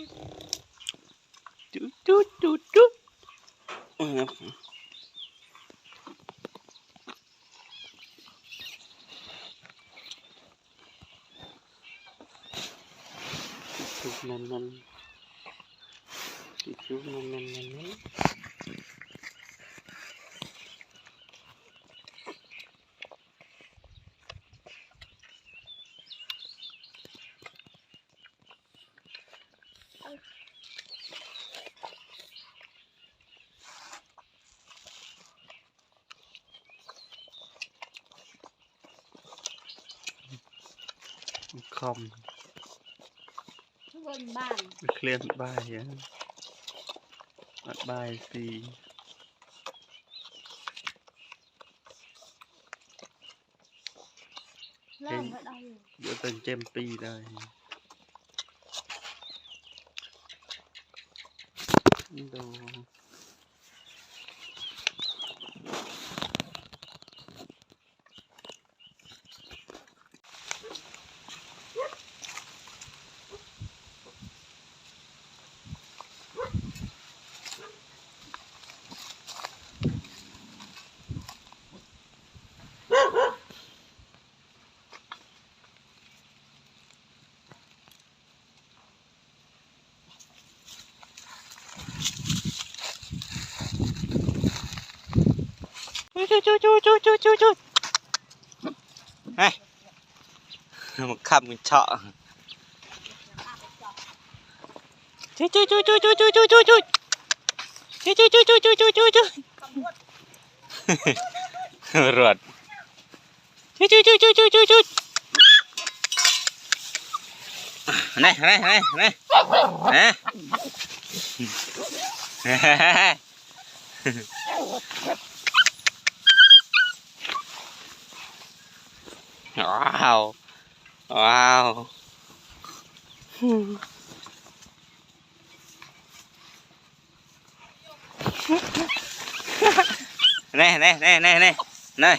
จุดมันจุดมันคอมบนบ้านเคลื่อนบ่ายอัดบ่ายสี่เริ่มไม่ได้อยู่เดี๋ยวเป็นเจมปีได้ดูจุดเฮ้ยมันขับมันเฉาะจุดรวดจุดนี่ว้าวนี่